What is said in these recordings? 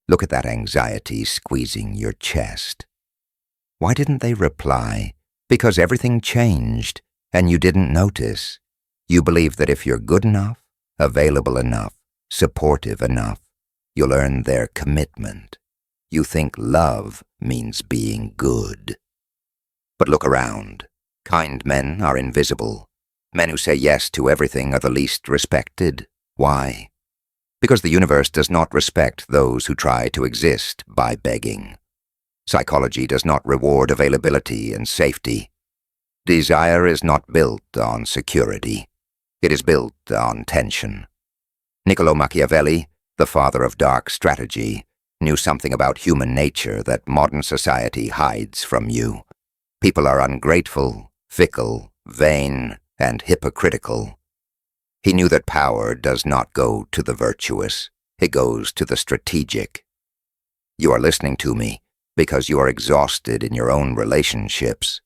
Look at that anxiety squeezing your chest. Why didn't they reply? Because everything changed, and you didn't notice. You believe that if you're good enough, available enough, supportive enough, you'll earn their commitment. You think love means being good. But look around. Kind men are invisible. Men who say yes to everything are the least respected. Why? Because the universe does not respect those who try to exist by begging. Psychology does not reward availability and safety. Desire is not built on security. It is built on tension. Niccolo Machiavelli, the father of dark strategy, knew something about human nature that modern society hides from you. People are ungrateful, fickle, vain, and hypocritical. He knew that power does not go to the virtuous. It goes to the strategic. You are listening to me because you are exhausted in your own relationships,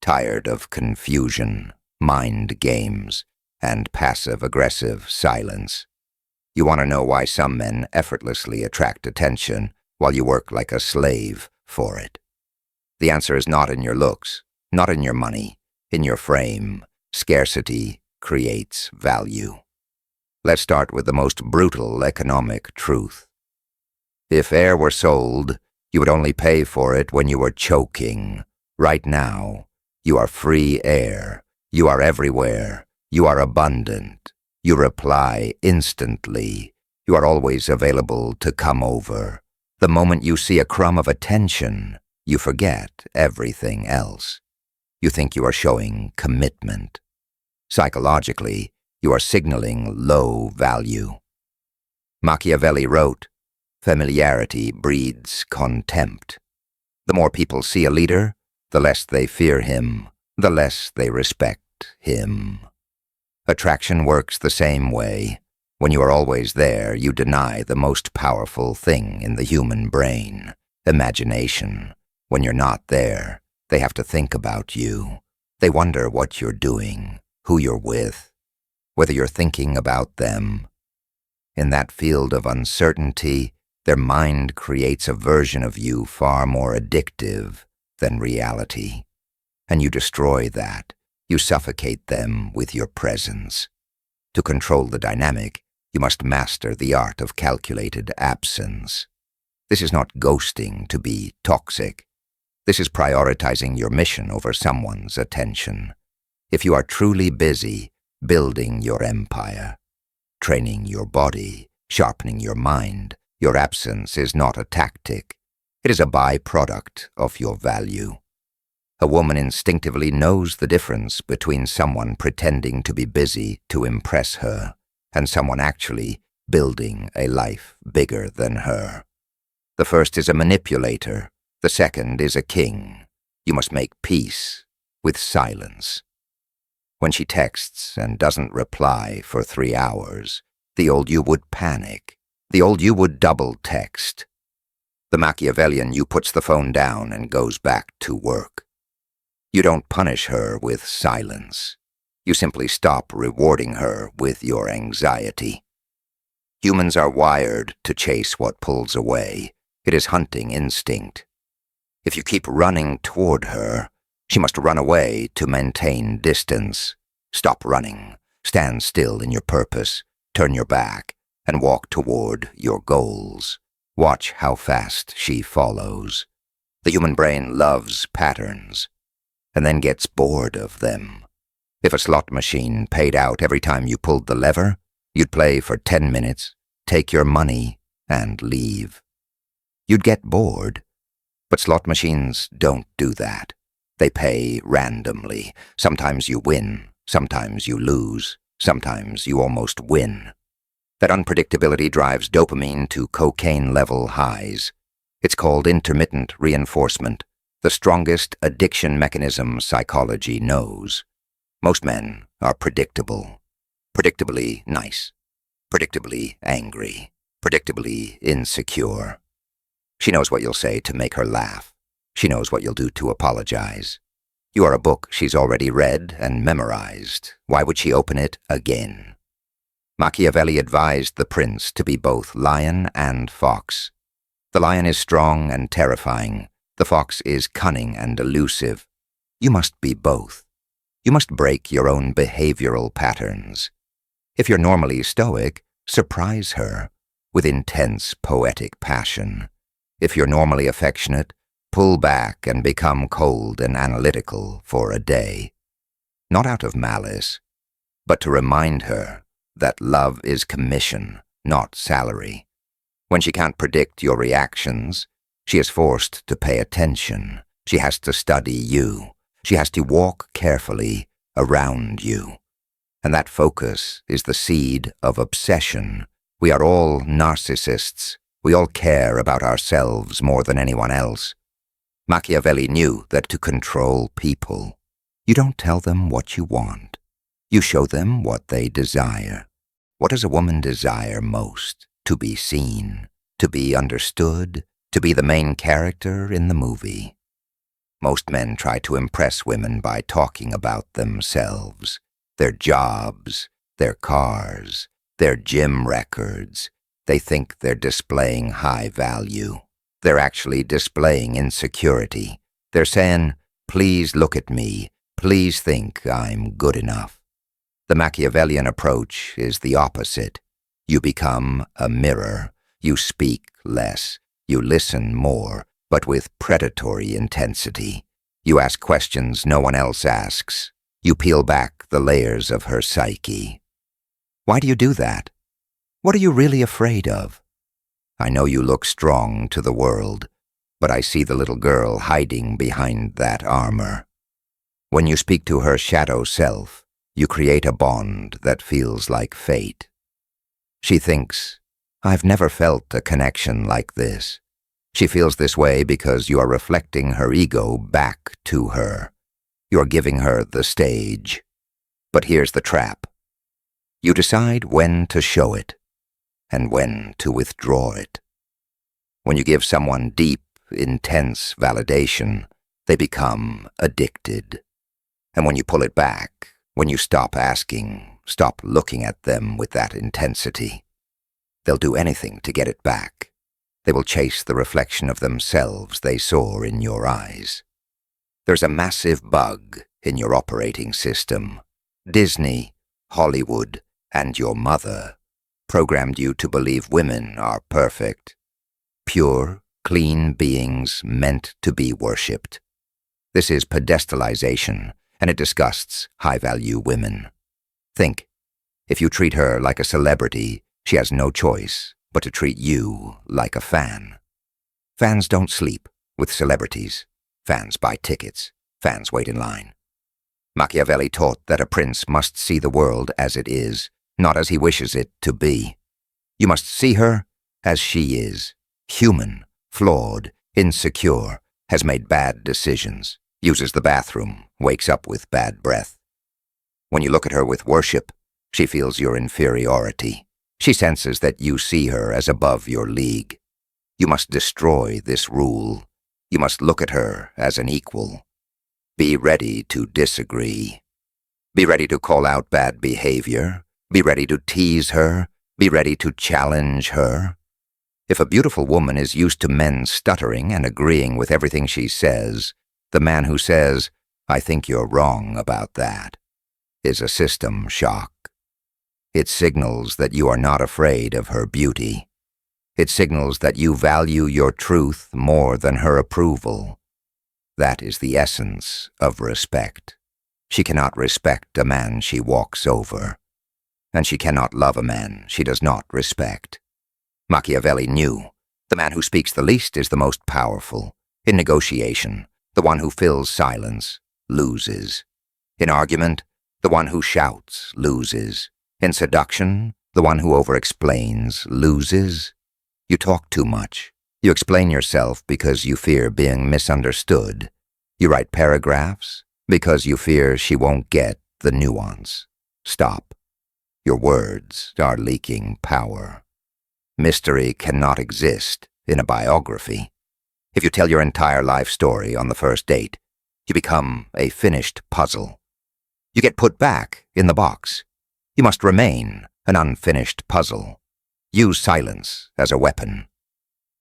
tired of confusion, mind games, and passive-aggressive silence. You want to know why some men effortlessly attract attention while you work like a slave for it. The answer is not in your looks, not in your money, in your frame. Scarcity creates value. Let's start with the most brutal economic truth. If air were sold, you would only pay for it when you were choking. Right now, you are free air. You are everywhere. You are abundant. You reply instantly. You are always available to come over. The moment you see a crumb of attention, you forget everything else. You think you are showing commitment. Psychologically, you are signaling low value. Machiavelli wrote, "Familiarity breeds contempt." The more people see a leader, the less they fear him, the less they respect him. Attraction works the same way. When you are always there, you deny the most powerful thing in the human brain, imagination. When you're not there, they have to think about you. They wonder what you're doing, who you're with, whether you're thinking about them. In that field of uncertainty, their mind creates a version of you far more addictive than reality. And you destroy that. You suffocate them with your presence. To control the dynamic, you must master the art of calculated absence. This is not ghosting to be toxic. This is prioritizing your mission over someone's attention. If you are truly busy building your empire, training your body, sharpening your mind, your absence is not a tactic. It is a byproduct of your value. A woman instinctively knows the difference between someone pretending to be busy to impress her and someone actually building a life bigger than her. The first is a manipulator. The second is a king. You must make peace with silence. When she texts and doesn't reply for 3 hours, the old you would panic. The old you would double text. The Machiavellian you puts the phone down and goes back to work. You don't punish her with silence. You simply stop rewarding her with your anxiety. Humans are wired to chase what pulls away. It is hunting instinct. If you keep running toward her, she must run away to maintain distance. Stop running. Stand still in your purpose. Turn your back and walk toward your goals. Watch how fast she follows. The human brain loves patterns and then gets bored of them. If a slot machine paid out every time you pulled the lever, you'd play for 10 minutes, take your money, and leave. You'd get bored, but slot machines don't do that. They pay randomly. Sometimes you win, sometimes you lose, sometimes you almost win. That unpredictability drives dopamine to cocaine-level highs. It's called intermittent reinforcement, the strongest addiction mechanism psychology knows. Most men are predictable. Predictably nice. Predictably angry. Predictably insecure. She knows what you'll say to make her laugh. She knows what you'll do to apologize. You are a book she's already read and memorized. Why would she open it again? Machiavelli advised the prince to be both lion and fox. The lion is strong and terrifying. The fox is cunning and elusive. You must be both. You must break your own behavioral patterns. If you're normally stoic, surprise her with intense poetic passion. If you're normally affectionate, pull back and become cold and analytical for a day. Not out of malice, but to remind her that love is commission, not salary. When she can't predict your reactions, she is forced to pay attention. She has to study you. She has to walk carefully around you. And that focus is the seed of obsession. We are all narcissists. We all care about ourselves more than anyone else. Machiavelli knew that to control people, you don't tell them what you want. You show them what they desire. What does a woman desire most? To be seen, to be understood, to be the main character in the movie. Most men try to impress women by talking about themselves, their jobs, their cars, their gym records. They think they're displaying high value. They're actually displaying insecurity. They're saying, please look at me, please think I'm good enough. The Machiavellian approach is the opposite. You become a mirror. You speak less. You listen more, but with predatory intensity. You ask questions no one else asks. You peel back the layers of her psyche. Why do you do that? What are you really afraid of? I know you look strong to the world, but I see the little girl hiding behind that armor. When you speak to her shadow self, you create a bond that feels like fate. She thinks, I've never felt a connection like this. She feels this way because you are reflecting her ego back to her. You're giving her the stage. But here's the trap. You decide when to show it and when to withdraw it. When you give someone deep, intense validation, they become addicted. And when you pull it back, when you stop asking, stop looking at them with that intensity, they'll do anything to get it back. They will chase the reflection of themselves they saw in your eyes. There's a massive bug in your operating system. Disney, Hollywood, and your mother programmed you to believe women are perfect, pure, clean beings meant to be worshipped. This is pedestalization, and it disgusts high-value women. Think, if you treat her like a celebrity, she has no choice but to treat you like a fan. Fans don't sleep with celebrities. Fans buy tickets. Fans wait in line. Machiavelli taught that a prince must see the world as it is, not as he wishes it to be. You must see her as she is, human, flawed, insecure, has made bad decisions, uses the bathroom, wakes up with bad breath. When you look at her with worship, she feels your inferiority. She senses that you see her as above your league. You must destroy this rule. You must look at her as an equal. Be ready to disagree. Be ready to call out bad behavior. Be ready to tease her. Be ready to challenge her. If a beautiful woman is used to men stuttering and agreeing with everything she says, the man who says, I think you're wrong about that, is a system shock. It signals that you are not afraid of her beauty. It signals that you value your truth more than her approval. That is the essence of respect. She cannot respect a man she walks over, and she cannot love a man she does not respect. Machiavelli knew the man who speaks the least is the most powerful. In negotiation, the one who fills silence loses. In argument, the one who shouts loses. In seduction, the one who over-explains loses. You talk too much. You explain yourself because you fear being misunderstood. You write paragraphs because you fear she won't get the nuance. Stop. Your words are leaking power. Mystery cannot exist in a biography. If you tell your entire life story on the first date, you become a finished puzzle. You get put back in the box. You must remain an unfinished puzzle. Use silence as a weapon.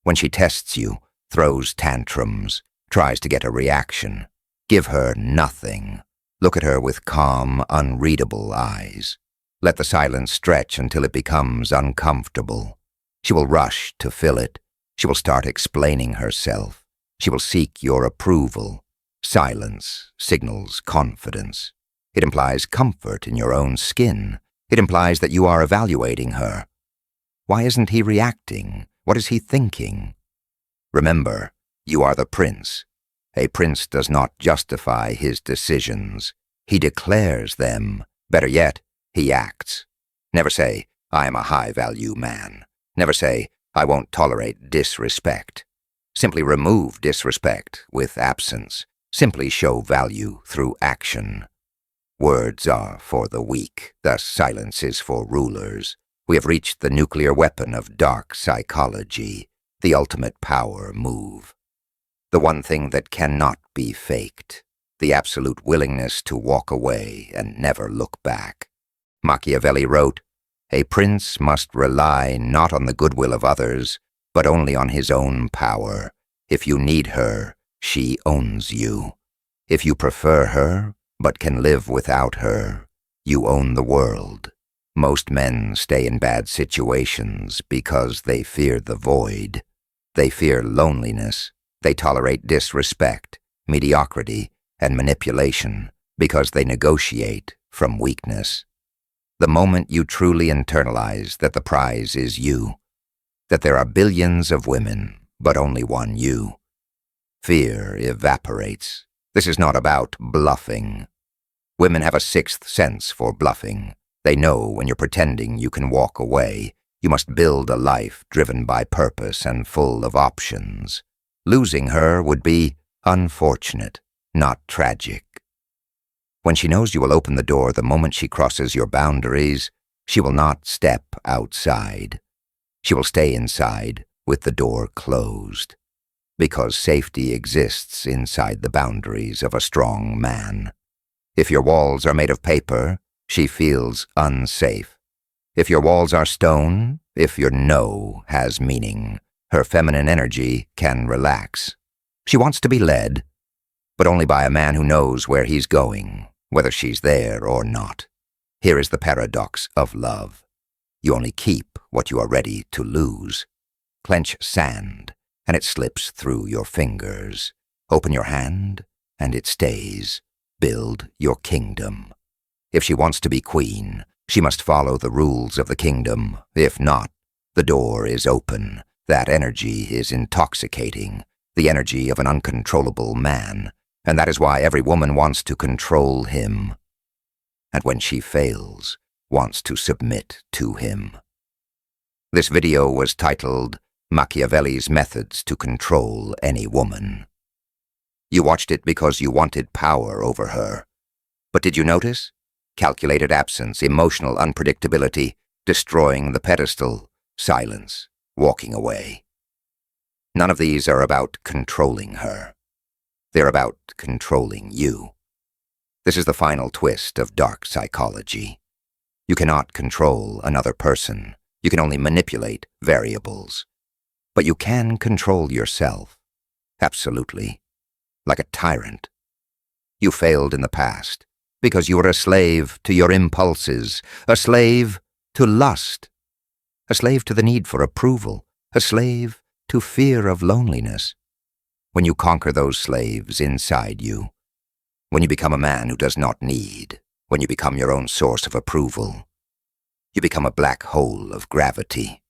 When she tests you, throws tantrums, tries to get a reaction, give her nothing. Look at her with calm, unreadable eyes. Let the silence stretch until it becomes uncomfortable. She will rush to fill it. She will start explaining herself. She will seek your approval. Silence signals confidence. It implies comfort in your own skin. It implies that you are evaluating her. Why isn't he reacting? What is he thinking? Remember, you are the prince. A prince does not justify his decisions. He declares them. Better yet, he acts. Never say, I am a high-value man. Never say, I won't tolerate disrespect. Simply remove disrespect with absence. Simply show value through action. Words are for the weak, thus silence is for rulers. We have reached the nuclear weapon of dark psychology, the ultimate power move. The one thing that cannot be faked, the absolute willingness to walk away and never look back. Machiavelli wrote, "A prince must rely not on the goodwill of others, but only on his own power. If you need her, she owns you. If you prefer her, but can live without her, you own the world." Most men stay in bad situations because they fear the void. They fear loneliness. They tolerate disrespect, mediocrity, and manipulation because they negotiate from weakness. The moment you truly internalize that the prize is you, that there are billions of women, but only one you, fear evaporates. This is not about bluffing. Women have a sixth sense for bluffing. They know when you're pretending you can walk away. You must build a life driven by purpose and full of options. Losing her would be unfortunate, not tragic. When she knows you will open the door the moment she crosses your boundaries, she will not step outside. She will stay inside with the door closed, because safety exists inside the boundaries of a strong man. If your walls are made of paper, she feels unsafe. If your walls are stone, if your no has meaning, her feminine energy can relax. She wants to be led, but only by a man who knows where he's going, whether she's there or not. Here is the paradox of love. You only keep what you are ready to lose. Clench sand, and it slips through your fingers. Open your hand, and it stays. Build your kingdom. If she wants to be queen, she must follow the rules of the kingdom. If not, the door is open. That energy is intoxicating, the energy of an uncontrollable man, and that is why every woman wants to control him, and when she fails, wants to submit to him. This video was titled, Machiavelli's Methods to Control Any Woman. You watched it because you wanted power over her. But did you notice? Calculated absence, emotional unpredictability, destroying the pedestal, silence, walking away. None of these are about controlling her. They're about controlling you. This is the final twist of dark psychology. You cannot control another person. You can only manipulate variables. But you can control yourself. Absolutely. Like a tyrant. You failed in the past because you were a slave to your impulses, a slave to lust, a slave to the need for approval, a slave to fear of loneliness. When you conquer those slaves inside you, when you become a man who does not need, when you become your own source of approval, you become a black hole of gravity.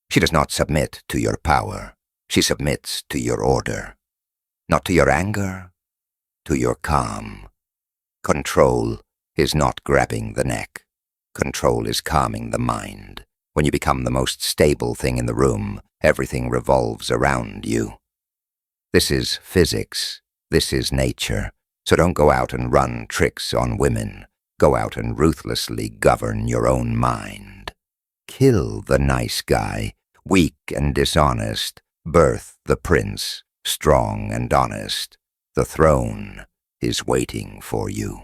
She does not submit to your power. She submits to your order. Not to your anger, to your calm. Control is not grabbing the neck. Control is calming the mind. When you become the most stable thing in the room, everything revolves around you. This is physics. This is nature. So don't go out and run tricks on women. Go out and ruthlessly govern your own mind. Kill the nice guy, weak and dishonest. Birth the prince, strong and honest. The throne is waiting for you.